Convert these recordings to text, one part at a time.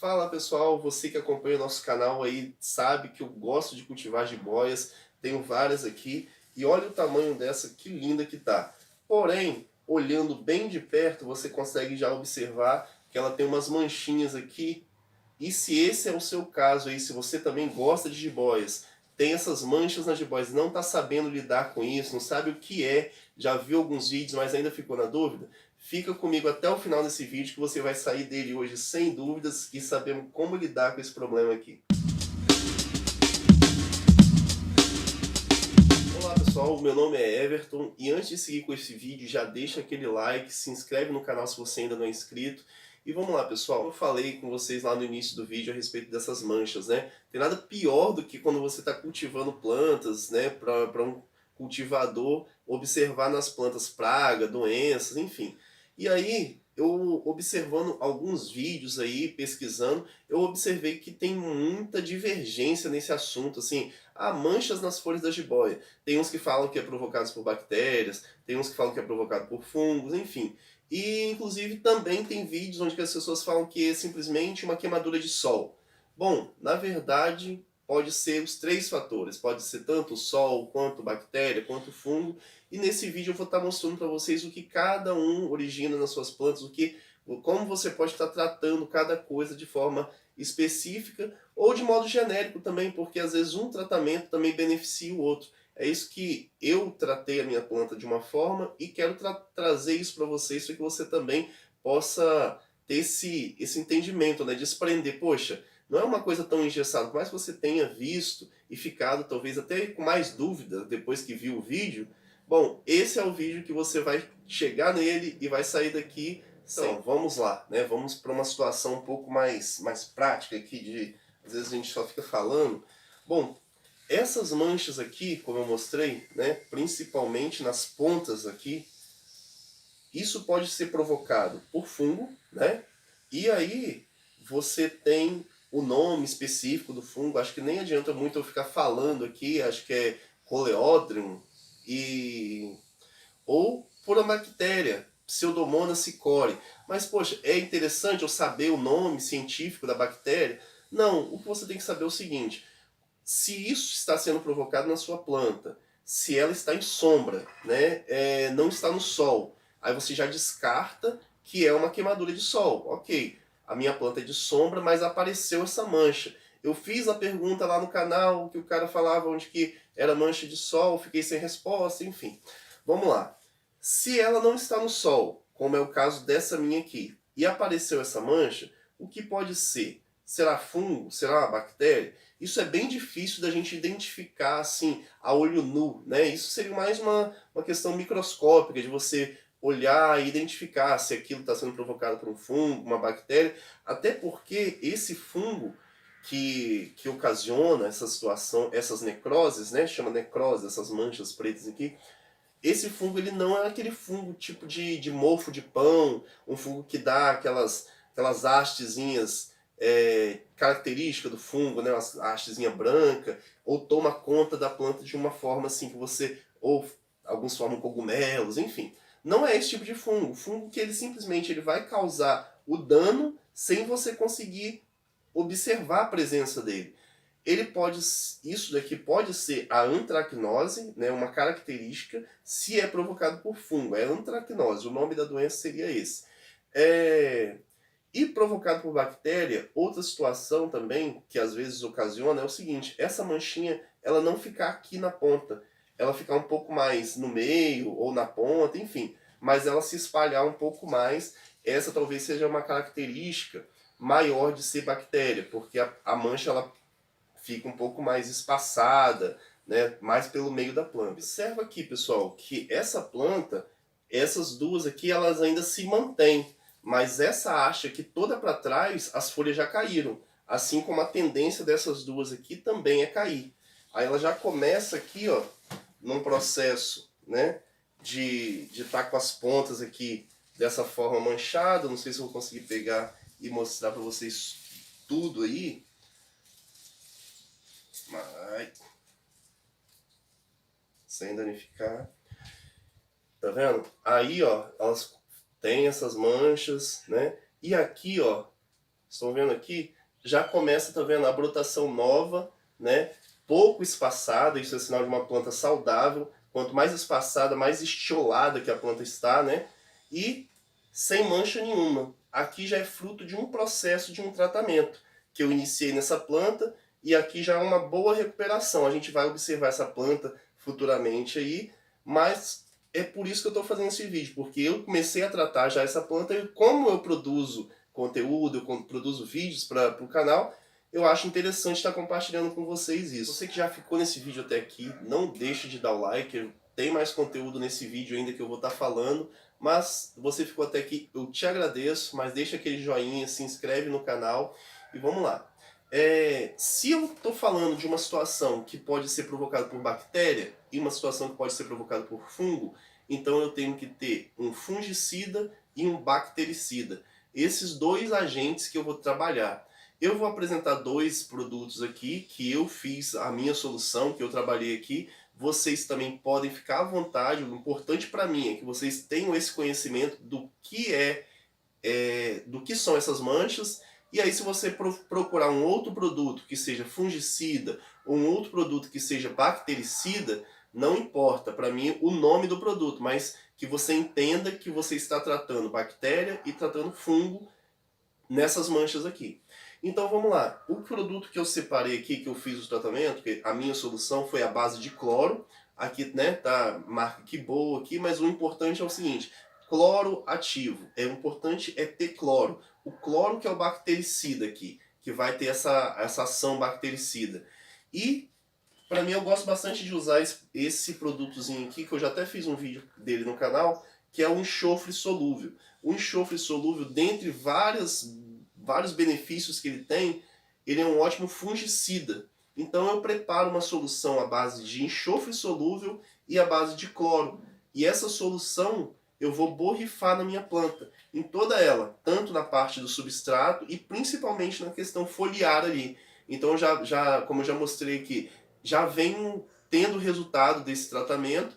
Fala pessoal, você que acompanha o nosso canal aí sabe que eu gosto de cultivar jiboias, tenho várias aqui e olha o tamanho dessa, que linda que tá. Porém, olhando bem de perto, você consegue já observar que ela tem umas manchinhas aqui. E se esse é o seu caso aí, se você também gosta de jiboias, tem essas manchas nas jiboias, não está sabendo lidar com isso, não sabe o que é, já viu alguns vídeos, mas ainda ficou na dúvida, fica comigo até o final desse vídeo que você vai sair dele hoje sem dúvidas e sabendo como lidar com esse problema aqui. Olá pessoal, meu nome é Everton e antes de seguir com esse vídeo já deixa aquele like, se inscreve no canal se você ainda não é inscrito. E vamos lá pessoal, eu falei com vocês lá no início do vídeo a respeito dessas manchas, né? Tem nada pior do que quando você está cultivando plantas, né? Para um cultivador observar nas plantas praga, doenças, enfim. E aí, eu observando alguns vídeos aí, pesquisando, eu observei que tem muita divergência nesse assunto, assim, há manchas nas folhas da jiboia. Tem uns que falam que é provocado por bactérias, tem uns que falam que é provocado por fungos, enfim. E inclusive também tem vídeos onde as pessoas falam que é simplesmente uma queimadura de sol. Bom, na verdade pode ser os três fatores, pode ser tanto o sol, quanto bactéria, quanto fungo. E nesse vídeo eu vou estar mostrando para vocês o que cada um origina nas suas plantas, como você pode estar tratando cada coisa de forma específica ou de modo genérico também, porque às vezes um tratamento também beneficia o outro. É isso que eu tratei a minha planta de uma forma e quero trazer isso para vocês, para que você também possa ter esse entendimento, né? Desprender, poxa, não é uma coisa tão engessada, por mais que você tenha visto e ficado talvez até com mais dúvida depois que viu o vídeo, bom, esse é o vídeo que você vai chegar nele e vai sair daqui. Então, vamos lá, né? Vamos para uma situação um pouco mais prática aqui, às vezes a gente só fica falando. Bom, essas manchas aqui, como eu mostrei, né, principalmente nas pontas aqui, isso pode ser provocado por fungo, né? E aí você tem o nome específico do fungo, acho que nem adianta muito eu ficar falando aqui, acho que é Coleodrium, ou por uma bactéria, Pseudomonas cichore. Mas, poxa, é interessante eu saber o nome científico da bactéria? Não, o que você tem que saber é o seguinte: se isso está sendo provocado na sua planta, se ela está em sombra, né, não está no sol, aí você já descarta que é uma queimadura de sol. Ok, a minha planta é de sombra, mas apareceu essa mancha. Eu fiz a pergunta lá no canal, que o cara falava onde que era mancha de sol, fiquei sem resposta, enfim. Vamos lá. Se ela não está no sol, como é o caso dessa minha aqui, e apareceu essa mancha, o que pode ser? Será fungo? Será uma bactéria? Isso é bem difícil da gente identificar assim a olho nu, né? Isso seria mais uma questão microscópica de você olhar e identificar se aquilo está sendo provocado por um fungo, uma bactéria, até porque esse fungo que ocasiona essa situação, essas necroses, né? Chama necrose, essas manchas pretas aqui. Esse fungo ele não é aquele fungo tipo de mofo de pão, um fungo que dá aquelas hastezinhas característica do fungo, né, uma hastezinha branca, ou toma conta da planta de uma forma assim que você, ou alguns formam cogumelos, enfim. Não é esse tipo de fungo. O fungo que ele simplesmente ele vai causar o dano sem você conseguir observar a presença dele. Isso daqui pode ser a antracnose, né, uma característica, se é provocado por fungo. É antracnose, o nome da doença seria esse. E provocado por bactéria, outra situação também que às vezes ocasiona é o seguinte: essa manchinha ela não ficar aqui na ponta, ela ficar um pouco mais no meio ou na ponta, enfim, mas ela se espalhar um pouco mais. Essa talvez seja uma característica maior de ser bactéria, porque a mancha ela fica um pouco mais espaçada, né, mais pelo meio da planta. Observa aqui, pessoal, que essa planta, essas duas aqui, elas ainda se mantêm, mas essa haste aqui toda para trás, as folhas já caíram, assim como a tendência dessas duas aqui também é cair. Aí ela já começa aqui, ó, num processo, né, de estar com as pontas aqui dessa forma manchada. Não sei se eu vou conseguir pegar e mostrar para vocês tudo aí. Sem danificar. Tá vendo? Aí, ó, elas têm essas manchas, né? E aqui, ó, estão vendo aqui, já começa, tá vendo, a brotação nova, né? Pouco espaçada, isso é sinal de uma planta saudável. Quanto mais espaçada, mais estiolada que a planta está, né? E sem mancha nenhuma. Aqui já é fruto de um processo, de um tratamento que eu iniciei nessa planta, e aqui já é uma boa recuperação. A gente vai observar essa planta futuramente aí, mas é por isso que eu estou fazendo esse vídeo, porque eu comecei a tratar já essa planta, e como eu produzo conteúdo, eu produzo vídeos para o canal, eu acho interessante estar compartilhando com vocês isso. Você que já ficou nesse vídeo até aqui, não deixe de dar o like, tem mais conteúdo nesse vídeo ainda que eu vou estar falando, mas você ficou até aqui, eu te agradeço, mas deixa aquele joinha, se inscreve no canal e vamos lá. Se eu estou falando de uma situação que pode ser provocada por bactéria e uma situação que pode ser provocada por fungo, então eu tenho que ter um fungicida e um bactericida. Esses dois agentes que eu vou trabalhar. Eu vou apresentar dois produtos aqui que eu fiz a minha solução, que eu trabalhei aqui. Vocês também podem ficar à vontade. O importante para mim é que vocês tenham esse conhecimento do que do que são essas manchas. E aí, se você procurar um outro produto que seja fungicida ou um outro produto que seja bactericida, não importa para mim o nome do produto, mas que você entenda que você está tratando bactéria e tratando fungo nessas manchas aqui. Então vamos lá, o produto que eu separei aqui, que eu fiz o tratamento, que a minha solução foi a base de cloro, aqui, né, tá marca que boa aqui, mas o importante é o seguinte, cloro ativo, o importante é ter cloro. O cloro que é o bactericida aqui, que vai ter essa ação bactericida. E para mim eu gosto bastante de usar esse produtozinho aqui, que eu já até fiz um vídeo dele no canal, que é o enxofre solúvel. O enxofre solúvel, dentre vários benefícios que ele tem, ele é um ótimo fungicida. Então eu preparo uma solução à base de enxofre solúvel e à base de cloro. E essa solução eu vou borrifar na minha planta, em toda ela, tanto na parte do substrato e principalmente na questão foliar ali. Então como eu já mostrei aqui, já venho tendo resultado desse tratamento,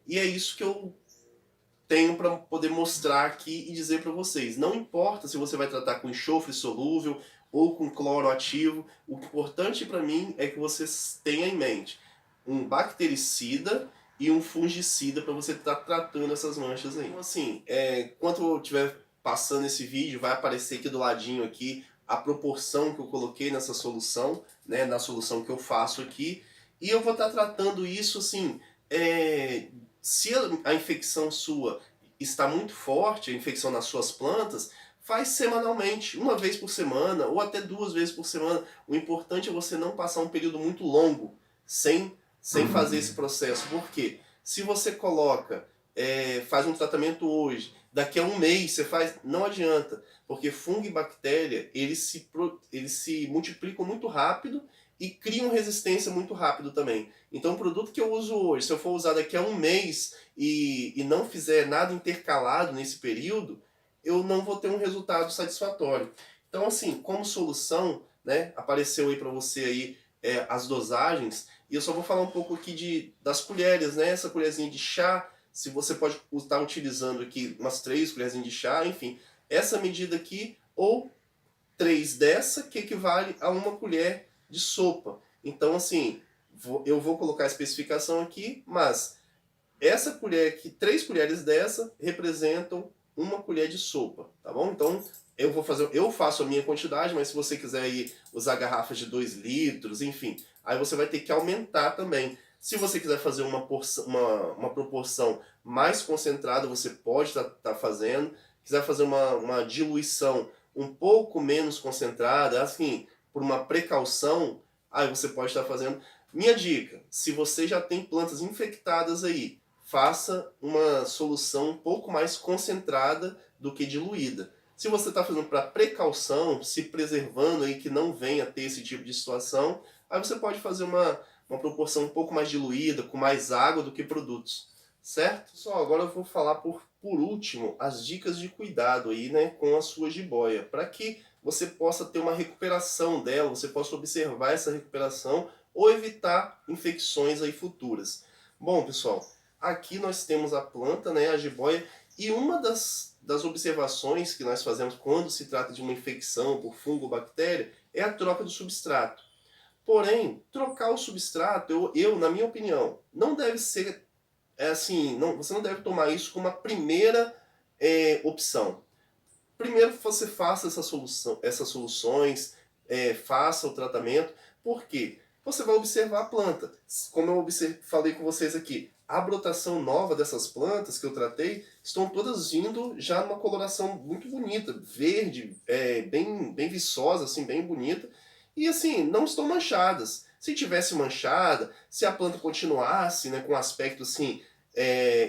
e é isso que eu tenho para poder mostrar aqui e dizer para vocês. Não importa se você vai tratar com enxofre solúvel ou com cloro ativo, o importante para mim é que você tenha em mente um bactericida e um fungicida para você estar tratando essas manchas aí. Então assim, enquanto eu estiver passando esse vídeo, vai aparecer aqui do ladinho aqui a proporção que eu coloquei nessa solução, né, na solução que eu faço aqui, e eu vou estar tratando isso assim, se a infecção sua está muito forte, a infecção nas suas plantas, faz semanalmente, uma vez por semana ou até 2 vezes por semana. O importante é você não passar um período muito longo sem fazer esse processo. Por quê? Se você coloca, faz um tratamento hoje, daqui a um mês você faz, não adianta, porque fungo e bactéria, eles se multiplicam muito rápido e criam resistência muito rápido também. Então o produto que eu uso hoje, se eu for usar daqui a um mês e não fizer nada intercalado nesse período, eu não vou ter um resultado satisfatório. Então assim, como solução, né, apareceu aí para você aí as dosagens, e eu só vou falar um pouco aqui das colheres, né, essa colherzinha de chá, se você pode estar utilizando aqui umas 3 colherzinhas de chá, enfim, essa medida aqui, ou 3 dessa, que equivale a 1 colher de sopa. Então assim, eu vou colocar a especificação aqui, mas essa colher aqui, 3 colheres dessa, representam 1 colher de sopa, tá bom? Então eu faço a minha quantidade, mas se você quiser aí usar garrafas de 2 litros, enfim, aí você vai ter que aumentar também. Se você quiser fazer uma proporção mais concentrada, você pode estar fazendo. Quiser fazer uma diluição um pouco menos concentrada, assim, por uma precaução, aí você pode estar fazendo. Minha dica, se você já tem plantas infectadas aí, faça uma solução um pouco mais concentrada do que diluída. Se você está fazendo para precaução, se preservando aí que não venha a ter esse tipo de situação, aí você pode fazer uma proporção um pouco mais diluída, com mais água do que produtos. Certo? Só agora eu vou falar por último as dicas de cuidado aí, né, com a sua jiboia, para que você possa ter uma recuperação dela, você possa observar essa recuperação ou evitar infecções aí futuras. Bom, pessoal, aqui nós temos a planta, né, a jiboia, e uma das das observações que nós fazemos quando se trata de uma infecção por fungo ou bactéria é a troca do substrato. Porém, trocar o substrato, na minha opinião, não deve ser assim, você não deve tomar isso como a primeira opção. Primeiro você faça essas soluções, faça o tratamento, porque você vai observar a planta. Como eu falei com vocês aqui, a brotação nova dessas plantas que eu tratei estão todas vindo já numa coloração muito bonita, verde, bem viçosa, assim, bem bonita, e assim, não estão manchadas. Se tivesse manchada, se a planta continuasse, né, com um aspecto assim,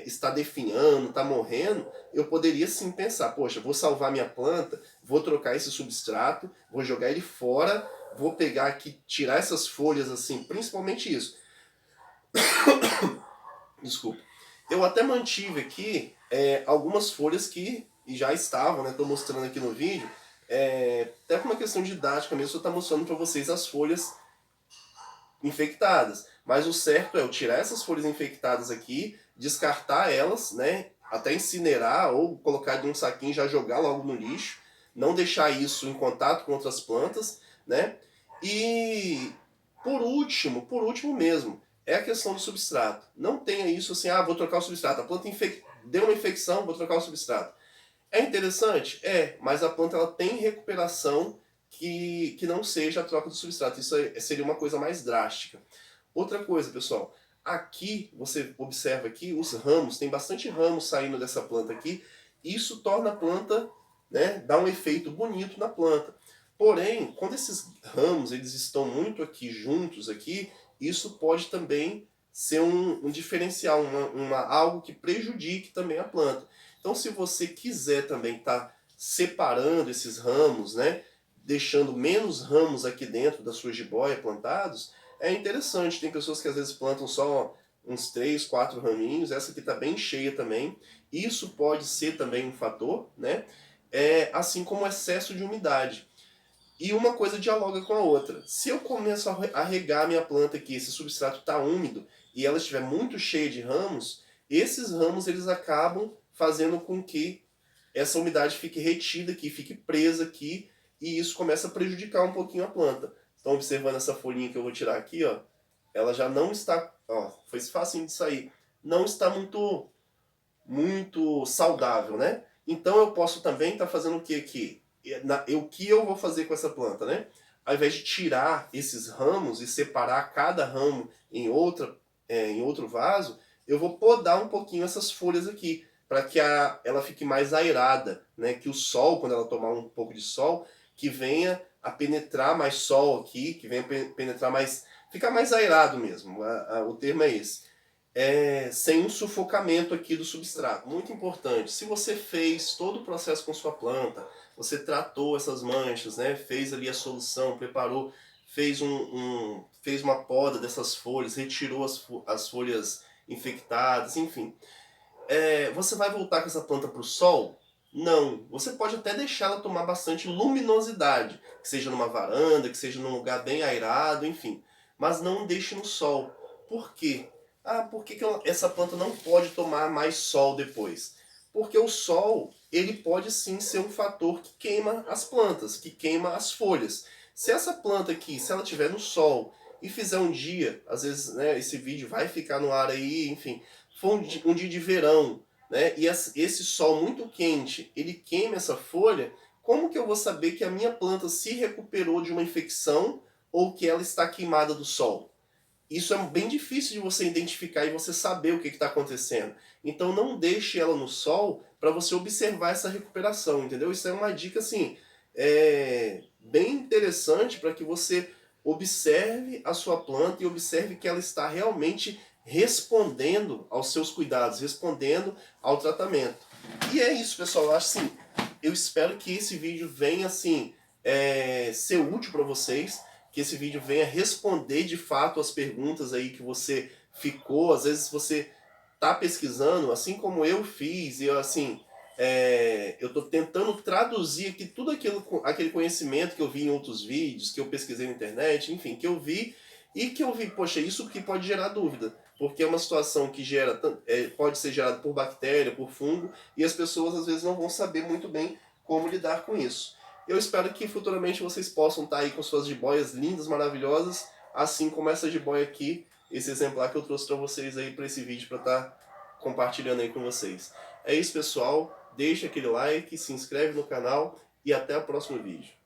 está definhando, está morrendo, eu poderia sim pensar, poxa, vou salvar minha planta, vou trocar esse substrato, vou jogar ele fora, vou pegar aqui, tirar essas folhas assim, principalmente isso. Desculpa. Eu até mantive aqui algumas folhas que já estavam, né? Estou mostrando aqui no vídeo, até por uma questão didática mesmo, eu estou mostrando para vocês as folhas infectadas. Mas o certo é eu tirar essas folhas infectadas aqui, descartar elas, né? Até incinerar ou colocar em um saquinho e já jogar logo no lixo. Não deixar isso em contato com outras plantas, né? E por último mesmo, é a questão do substrato. Não tenha isso assim, vou trocar o substrato. A planta deu uma infecção, vou trocar o substrato. É interessante? Mas a planta ela tem recuperação que não seja a troca do substrato. Isso seria uma coisa mais drástica. Outra coisa, pessoal, aqui você observa aqui os ramos, tem bastante ramos saindo dessa planta aqui. Isso torna a planta, né, dá um efeito bonito na planta. Porém, quando esses ramos eles estão muito aqui juntos aqui, isso pode também ser um diferencial, algo que prejudique também a planta. Então, se você quiser também estar separando esses ramos, né, deixando menos ramos aqui dentro da sua jiboia plantados, é interessante. Tem pessoas que às vezes plantam só uns 3, 4 raminhos, essa aqui está bem cheia também. Isso pode ser também um fator, né? Assim como o excesso de umidade. E uma coisa dialoga com a outra. Se eu começo a regar minha planta aqui, esse substrato está úmido e ela estiver muito cheia de ramos, esses ramos eles acabam fazendo com que essa umidade fique retida aqui, fique presa aqui, e isso começa a prejudicar um pouquinho a planta. Estão observando essa folhinha que eu vou tirar aqui, ó? Ela já não está, ó, foi facinho de sair. Não está muito saudável, né? Então eu posso também estar fazendo o que aqui? O que eu vou fazer com essa planta, né? Ao invés de tirar esses ramos e separar cada ramo em outro vaso, eu vou podar um pouquinho essas folhas aqui, para que ela fique mais aerada, né? Que o sol, quando ela tomar um pouco de sol, que venha a penetrar mais sol aqui, que venha a penetrar mais, ficar mais aerado mesmo, o termo é esse. Sem um sufocamento aqui do substrato. Muito importante, se você fez todo o processo com sua planta, você tratou essas manchas, né? Fez ali a solução, preparou, fez uma poda dessas folhas, retirou as folhas infectadas, enfim. Você vai voltar com essa planta para o sol? Não. Você pode até deixar ela tomar bastante luminosidade, que seja numa varanda, que seja num lugar bem airado, enfim. Mas não deixe no sol. Por quê? Por que essa planta não pode tomar mais sol depois? Porque o sol, ele pode sim ser um fator que queima as plantas, que queima as folhas. Se essa planta aqui, se ela estiver no sol e fizer um dia, às vezes, né, esse vídeo vai ficar no ar aí, enfim, for um dia de verão, né, e esse sol muito quente, ele queima essa folha, como que eu vou saber que a minha planta se recuperou de uma infecção ou que ela está queimada do sol? Isso é bem difícil de você identificar e você saber o que está acontecendo. Então não deixe ela no sol para você observar essa recuperação, entendeu? Isso é uma dica assim, bem interessante para que você observe a sua planta e observe que ela está realmente respondendo aos seus cuidados, respondendo ao tratamento. E é isso, pessoal. Eu acho assim, eu espero que esse vídeo venha assim, ser útil para vocês, que esse vídeo venha responder de fato as perguntas aí que você ficou. Às vezes você tá pesquisando, assim como eu fiz, e eu assim, eu tô tentando traduzir aqui tudo aquele conhecimento que eu vi em outros vídeos, que eu pesquisei na internet, enfim, que eu vi, poxa, isso que pode gerar dúvida. porque é uma situação que pode ser gerada por bactéria, por fungo, e as pessoas às vezes não vão saber muito bem como lidar com isso. Eu espero que futuramente vocês possam estar aí com suas jiboias lindas, maravilhosas, assim como essa jiboia aqui, esse exemplar que eu trouxe para vocês aí para esse vídeo, para estar compartilhando aí com vocês. É isso, pessoal. Deixa aquele like, se inscreve no canal e até o próximo vídeo.